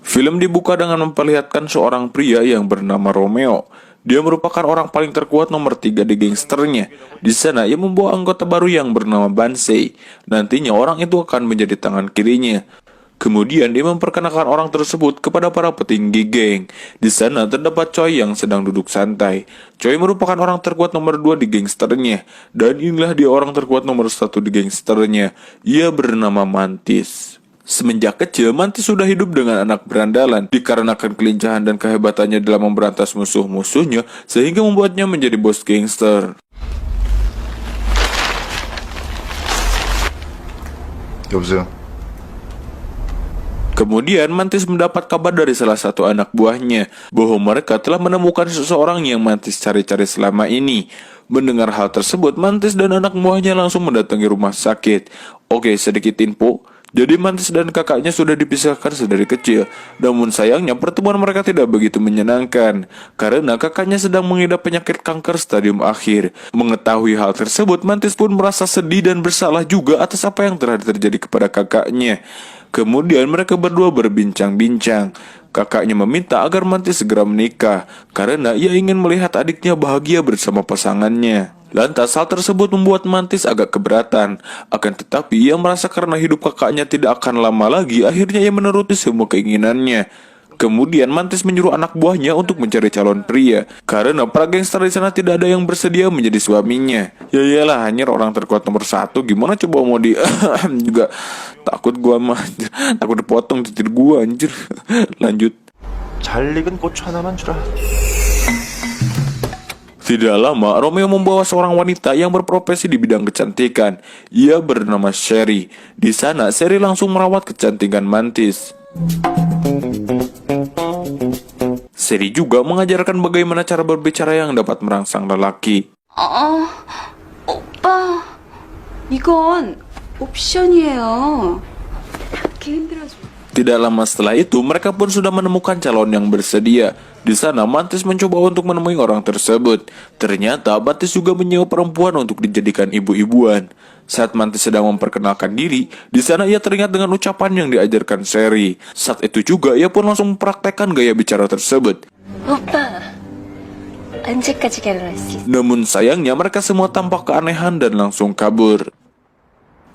Film dibuka dengan memperlihatkan seorang pria yang bernama Romeo. Dia merupakan orang paling terkuat nomor 3 di gangsternya. Di sana ia membawa anggota baru yang bernama Bansei. Nantinya orang itu akan menjadi tangan kirinya. Kemudian dia memperkenalkan orang tersebut kepada para petinggi geng. Di sana terdapat Choi yang sedang duduk santai. Choi merupakan orang terkuat nomor 2 di gangsternya. Dan inilah dia orang terkuat nomor 1 di gangsternya. Ia bernama Mantis. Semenjak kecil, Mantis sudah hidup dengan anak berandalan. Dikarenakan kelincahan dan kehebatannya dalam memberantas musuh-musuhnya, sehingga membuatnya menjadi bos gangster. 여보세요? Kemudian Mantis mendapat kabar dari salah satu anak buahnya bahwa mereka telah menemukan seseorang yang Mantis cari-cari selama ini. Mendengar hal tersebut, Mantis dan anak buahnya langsung mendatangi rumah sakit. Oke, sedikit info. Jadi Mantis dan kakaknya sudah dipisahkan sedari kecil. Namun sayangnya pertemuan mereka tidak begitu menyenangkan karena kakaknya sedang mengidap penyakit kanker stadium akhir. Mengetahui hal tersebut, Mantis pun merasa sedih dan bersalah juga atas apa yang telah terjadi kepada kakaknya. Kemudian mereka berdua berbincang-bincang. Kakaknya meminta agar Mantis segera menikah karena ia ingin melihat adiknya bahagia bersama pasangannya. Lantas hal tersebut membuat Mantis agak keberatan. Akan tetapi ia merasa karena hidup kakaknya tidak akan lama lagi, akhirnya ia menuruti semua keinginannya. Kemudian Mantis menyuruh anak buahnya untuk mencari calon pria karena para gangster di sana tidak ada yang bersedia menjadi suaminya. Ya iyalah, hanya orang terkuat nomor 1, gimana coba mau di juga takut gua mah takut dipotong titik gua anjir. Lanjut. 잘 익은 고추 하나만 주라. Tidak lama, Romeo membawa seorang wanita yang berprofesi di bidang kecantikan. Ia bernama Sherry. Di sana, Sherry langsung merawat kecantikan Mantis. Sherry juga mengajarkan bagaimana cara berbicara yang dapat merangsang lelaki. 오빠, 이건 옵션이에요. 이렇게 흔들어줘. Tidak lama setelah itu, mereka pun sudah menemukan calon yang bersedia. Di sana, Mantis mencoba untuk menemui orang tersebut. Ternyata, Mantis juga menyewa perempuan untuk dijadikan ibu-ibuan. Saat Mantis sedang memperkenalkan diri, di sana ia teringat dengan ucapan yang diajarkan Sherry. Saat itu juga, ia pun langsung mempraktekkan gaya bicara tersebut. 오빠, 언제까지 결혼할 수 있어? Namun sayangnya, mereka semua tampak keanehan dan langsung kabur.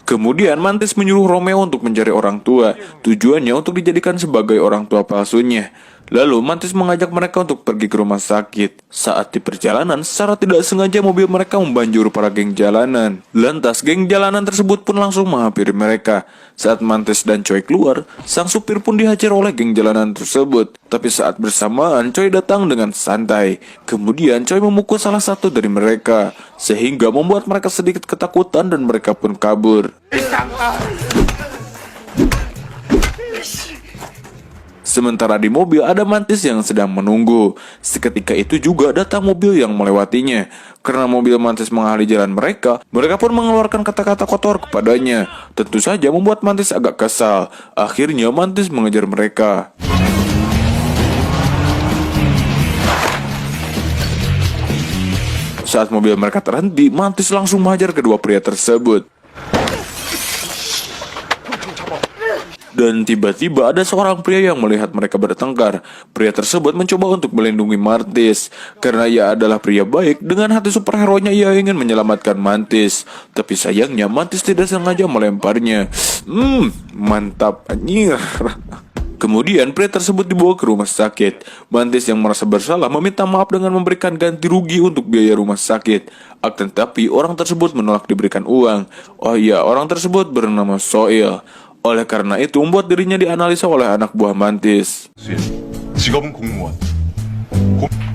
Kemudian Mantis menyuruh Romeo untuk mencari orang tua. Tujuannya untuk dijadikan sebagai orang tua palsunya. Lalu Mantis mengajak mereka untuk pergi ke rumah sakit. Saat di perjalanan, secara tidak sengaja mobil mereka membanjur para geng jalanan. Lantas geng jalanan tersebut pun langsung menghampiri mereka. Saat Mantis dan Choi keluar, sang supir pun dihajar oleh geng jalanan tersebut. Tapi saat bersamaan, Choi datang dengan santai. Kemudian Choi memukul salah satu dari mereka, sehingga membuat mereka sedikit ketakutan dan mereka pun kabur. Sementara di mobil ada Mantis yang sedang menunggu. Seketika itu juga datang mobil yang melewatinya. Karena mobil Mantis menghali jalan mereka, mereka pun mengeluarkan kata-kata kotor kepadanya. Tentu saja membuat Mantis agak kesal. Akhirnya Mantis mengejar mereka. Saat mobil mereka terhenti, Mantis langsung menghajar kedua pria tersebut. Dan tiba-tiba ada seorang pria yang melihat mereka bertengkar. Pria tersebut mencoba untuk melindungi Mantis. Karena ia adalah pria baik, dengan hati superhero-nya ia ingin menyelamatkan Mantis. Tapi sayangnya Mantis tidak sengaja melemparnya. Mantap anjir. Kemudian pria tersebut dibawa ke rumah sakit. Mantis yang merasa bersalah meminta maaf dengan memberikan ganti rugi untuk biaya rumah sakit. Akan tetapi orang tersebut menolak diberikan uang. Oh iya, orang tersebut bernama Soil. Oleh karena itu membuat dirinya dianalisa oleh anak buah Mantis. 직업은 공무원.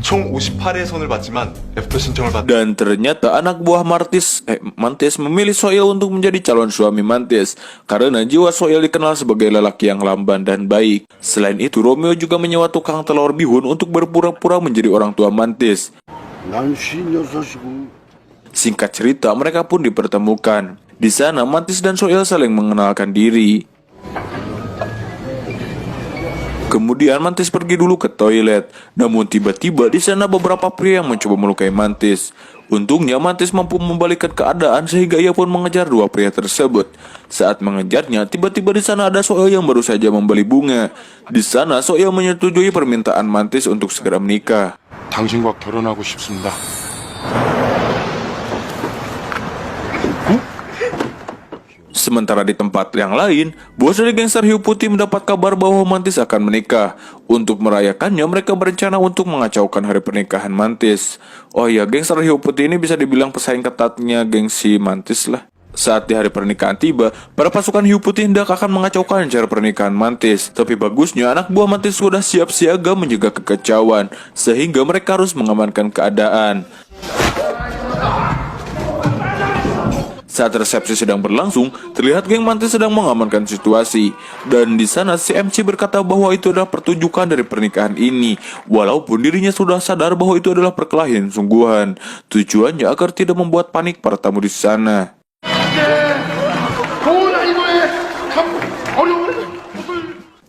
총 58의 손을 받지만 애프터 신청을 받. Dan ternyata anak buah Mantis memilih Soil untuk menjadi calon suami Mantis karena jiwa Soil dikenal sebagai lelaki yang lamban dan baik. Selain itu, Romeo juga menyewa tukang telur bihun untuk berpura-pura menjadi orang tua Mantis. Singkat cerita, mereka pun dipertemukan. Di sana, Mantis dan Soil saling mengenalkan diri. Kemudian Mantis pergi dulu ke toilet. Namun tiba-tiba di sana beberapa pria yang mencoba melukai Mantis. Untungnya Mantis mampu membalikkan keadaan sehingga ia pun mengejar dua pria tersebut. Saat mengejarnya, tiba-tiba di sana ada Soil yang baru saja membeli bunga. Di sana Soil menyetujui permintaan Mantis untuk segera menikah. 당신과 결혼하고 싶습니다. Sementara di tempat yang lain, bos dari gangster hiu putih mendapat kabar bahwa Mantis akan menikah. Untuk merayakannya, mereka berencana untuk mengacaukan hari pernikahan Mantis. Oh iya, gangster hiu putih ini bisa dibilang pesaing ketatnya gengsi Mantis lah. Saat di hari pernikahan tiba, para pasukan hiu putih hendak akan mengacaukan acara pernikahan Mantis. Tapi bagusnya anak buah Mantis sudah siap siaga menjaga kekacauan, sehingga mereka harus mengamankan keadaan. Saat resepsi sedang berlangsung, terlihat geng Mantis sedang mengamankan situasi. Dan di sana si MC berkata bahwa itu adalah pertunjukan dari pernikahan ini, walaupun dirinya sudah sadar bahwa itu adalah perkelahian sungguhan. Tujuannya agar tidak membuat panik para tamu di sana.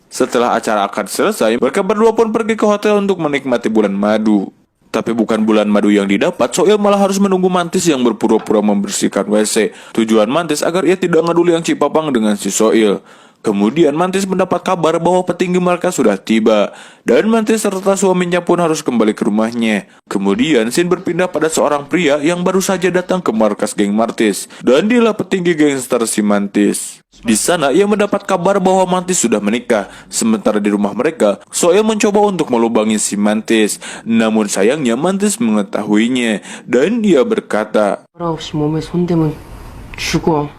Setelah acara akad selesai, mereka berdua pun pergi ke hotel untuk menikmati bulan madu. Tapi bukan bulan madu yang didapat, Soil malah harus menunggu Mantis yang berpura-pura membersihkan WC. Tujuan Mantis agar ia tidak ngeduli yang Cipapang dengan si Soil. Kemudian Mantis mendapat kabar bahwa petinggi mereka sudah tiba. Dan Mantis serta suaminya pun harus kembali ke rumahnya. Kemudian scene berpindah pada seorang pria yang baru saja datang ke markas geng Mantis. Dan dialah petinggi gangster si Mantis. Di sana ia mendapat kabar bahwa Mantis sudah menikah. Sementara di rumah mereka, Soil mencoba untuk melubangi si Mantis. Namun sayangnya Mantis mengetahuinya dan dia berkata, 없이 몸에 손대면 죽어.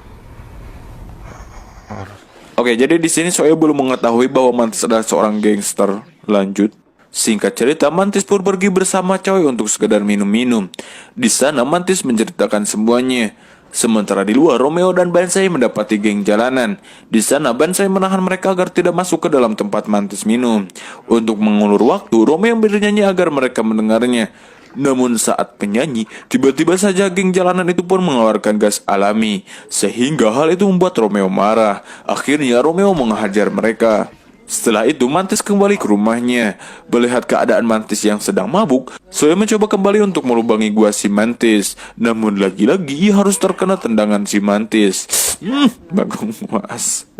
Oke, jadi di sini Soil belum mengetahui bahwa Mantis adalah seorang gangster. Lanjut. Singkat cerita, Mantis pun pergi bersama Choi untuk sekedar minum-minum. Di sana Mantis menceritakan semuanya. Sementara di luar, Romeo dan Bansai mendapati geng jalanan. Di sana, Bansai menahan mereka agar tidak masuk ke dalam tempat Mantis minum. Untuk mengulur waktu, Romeo bernyanyi agar mereka mendengarnya. Namun saat penyanyi, tiba-tiba saja geng jalanan itu pun mengeluarkan gas alami. Sehingga hal itu membuat Romeo marah. Akhirnya Romeo menghajar mereka. Setelah itu Mantis kembali ke rumahnya. Melihat keadaan Mantis yang sedang mabuk, Soil mencoba kembali untuk melubangi gua si Mantis. Namun lagi-lagi ia harus terkena tendangan si Mantis. Bagong was.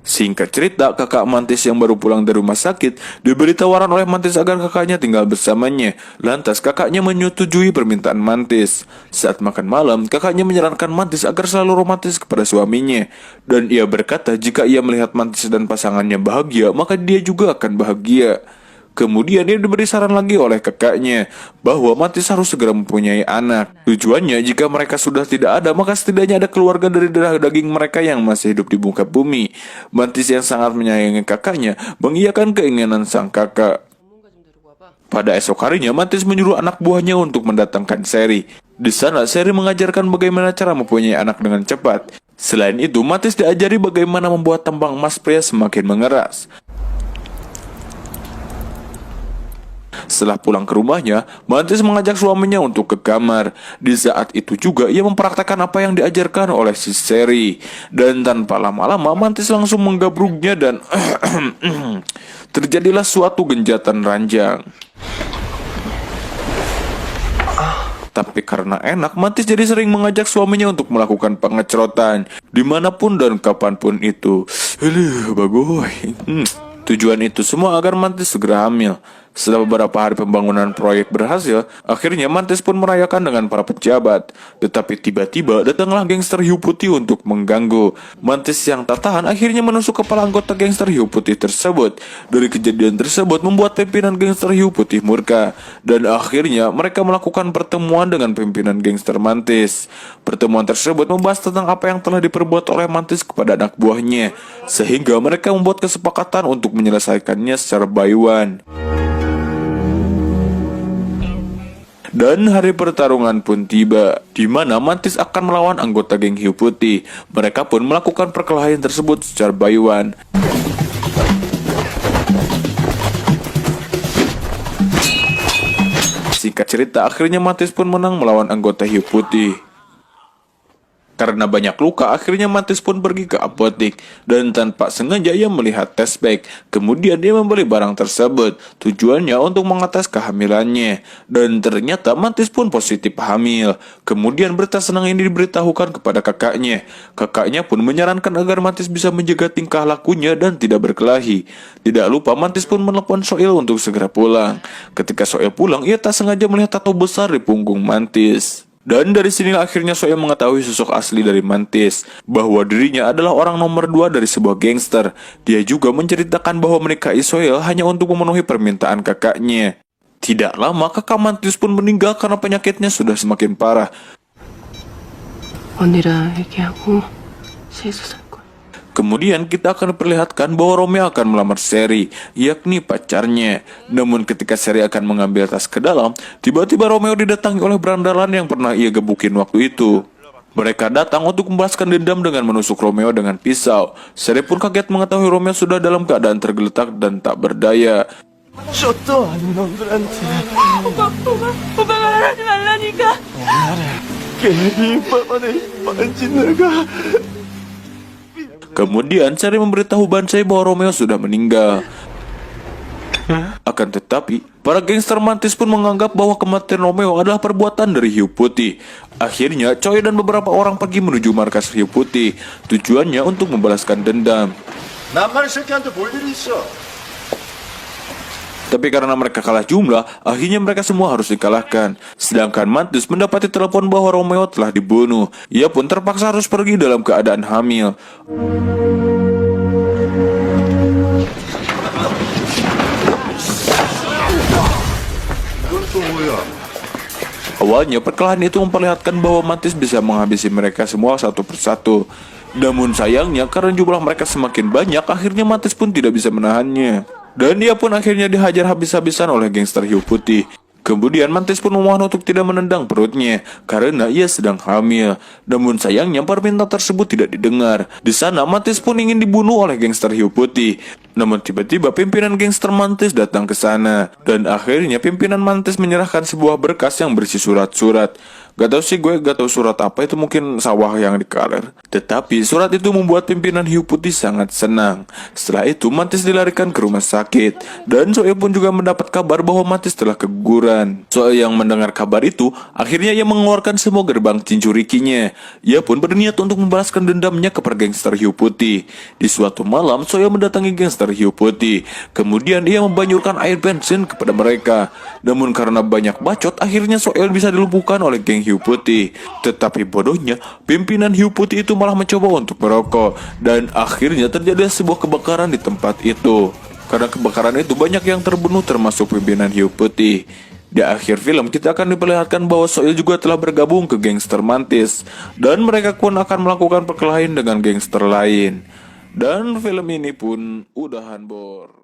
Singkat cerita, kakak Mantis yang baru pulang dari rumah sakit diberi tawaran oleh Mantis agar kakaknya tinggal bersamanya. Lantas kakaknya menyetujui permintaan Mantis. Saat makan malam, kakaknya menyarankan Mantis agar selalu romantis kepada suaminya. Dan ia berkata jika ia melihat Mantis dan pasangannya bahagia, maka dia juga akan bahagia. Kemudian ia diberi saran lagi oleh kakaknya bahwa Mantis harus segera mempunyai anak. Tujuannya jika mereka sudah tidak ada, maka setidaknya ada keluarga dari darah daging mereka yang masih hidup di muka bumi. Mantis yang sangat menyayangi kakaknya mengiyakan keinginan sang kakak. Pada esok harinya, Mantis menyuruh anak buahnya untuk mendatangkan Seri. Di sana, Seri mengajarkan bagaimana cara mempunyai anak dengan cepat. Selain itu, Mantis diajari bagaimana membuat tambang emas pria semakin mengeras. Setelah pulang ke rumahnya, Mantis mengajak suaminya untuk ke kamar. Di saat itu juga ia mempraktekkan apa yang diajarkan oleh si Seri. Dan tanpa lama-lama Mantis langsung menggabruknya dan terjadilah suatu genjatan ranjang. Tapi karena enak, Mantis jadi sering mengajak suaminya untuk melakukan pengecerotan dimanapun dan kapanpun itu. Bagoy. Tujuan itu semua agar Mantis segera hamil. Setelah beberapa hari pembangunan proyek berhasil, akhirnya Mantis pun merayakan dengan para pejabat. Tetapi tiba-tiba datanglah gangster hiu putih untuk mengganggu. Mantis yang tak tahan akhirnya menusuk kepala anggota gangster hiu putih tersebut. Dari kejadian tersebut membuat pimpinan gangster hiu putih murka. Dan akhirnya mereka melakukan pertemuan dengan pimpinan gangster Mantis. Pertemuan tersebut membahas tentang apa yang telah diperbuat oleh Mantis kepada anak buahnya. Sehingga mereka membuat kesepakatan untuk menyelesaikannya secara by one. Dan hari pertarungan pun tiba, di mana Mantis akan melawan anggota geng hiu putih. Mereka pun melakukan perkelahian tersebut secara by one. Singkat cerita, akhirnya Mantis pun menang melawan anggota hiu putih. Karena banyak luka, akhirnya Mantis pun pergi ke apotek dan tanpa sengaja ia melihat test bag. Kemudian dia membeli barang tersebut, tujuannya untuk mengetes kehamilannya. Dan ternyata Mantis pun positif hamil. Kemudian berita senang ini diberitahukan kepada kakaknya. Kakaknya pun menyarankan agar Mantis bisa menjaga tingkah lakunya dan tidak berkelahi. Tidak lupa Mantis pun menelpon Soil untuk segera pulang. Ketika Soil pulang, ia tak sengaja melihat tato besar di punggung Mantis. Dan dari sinilah akhirnya Soil mengetahui sosok asli dari Mantis, bahwa dirinya adalah orang nomor 2 dari sebuah gangster. Dia juga menceritakan bahwa menikahi Soil hanya untuk memenuhi permintaan kakaknya. Tidak lama kakak Mantis pun meninggal karena penyakitnya sudah semakin parah. 언니랑 얘기하고 셋이서 살 거야. Kemudian kita akan perlihatkan bahwa Romeo akan melamar Sherry, yakni pacarnya. Namun ketika Sherry akan mengambil tas ke dalam, tiba-tiba Romeo didatangi oleh berandalan yang pernah ia gebukin waktu itu. Mereka datang untuk membalaskan dendam dengan menusuk Romeo dengan pisau. Sherry pun kaget mengetahui Romeo sudah dalam keadaan tergeletak dan tak berdaya. Kemudian Sherry memberitahu Bansai bahwa Romeo sudah meninggal. Akan tetapi, para gangster Mantis pun menganggap bahwa kematian Romeo adalah perbuatan dari Hiu Putih. Akhirnya, Choi dan beberapa orang pergi menuju markas Hiu Putih. Tujuannya untuk membalaskan dendam. 나만 새끼한테 볼 일이 있어. Tapi karena mereka kalah jumlah, akhirnya mereka semua harus dikalahkan. Sedangkan Mantis mendapati telepon bahwa Romeo telah dibunuh. Ia pun terpaksa harus pergi dalam keadaan hamil. Awalnya perkelahian itu memperlihatkan bahwa Mantis bisa menghabisi mereka semua satu persatu. Namun sayangnya karena jumlah mereka semakin banyak, akhirnya Mantis pun tidak bisa menahannya. Dan ia pun akhirnya dihajar habis-habisan oleh gangster Hiu Putih. Kemudian Mantis pun memohon untuk tidak menendang perutnya karena ia sedang hamil. Namun sayangnya permintaan tersebut tidak didengar. Di sana Mantis pun ingin dibunuh oleh gangster Hiu Putih. Namun tiba-tiba pimpinan gangster Mantis datang ke sana. Dan akhirnya pimpinan Mantis menyerahkan sebuah berkas yang berisi surat-surat. Gak tau sih gue gak tau surat apa, itu mungkin sawah yang dikaler. Tetapi surat itu membuat pimpinan Hiu Putih sangat senang. Setelah itu Mantis dilarikan ke rumah sakit. Dan Soe pun juga mendapat kabar bahwa Mantis telah keguguran. Soe yang mendengar kabar itu, akhirnya ia mengeluarkan semua gerbang cincurikinya. Ia pun berniat untuk membalaskan dendamnya kepada gangster Hiu Putih. Di suatu malam Soe mendatangi gangster Hiu Putih. Kemudian ia membanyurkan air bensin kepada mereka. Namun karena banyak bacot, akhirnya Soe bisa dilumpuhkan oleh geng Hiu Putih. Tetapi bodohnya, pimpinan Hiu Putih itu malah mencoba untuk merokok. Dan akhirnya terjadi sebuah kebakaran di tempat itu. Karena kebakaran itu banyak yang terbunuh termasuk pimpinan Hiu Putih. Di akhir film kita akan diperlihatkan bahwa Soil juga telah bergabung ke gangster Mantis. Dan mereka pun akan melakukan perkelahian dengan gangster lain. Dan film ini pun udahan bor.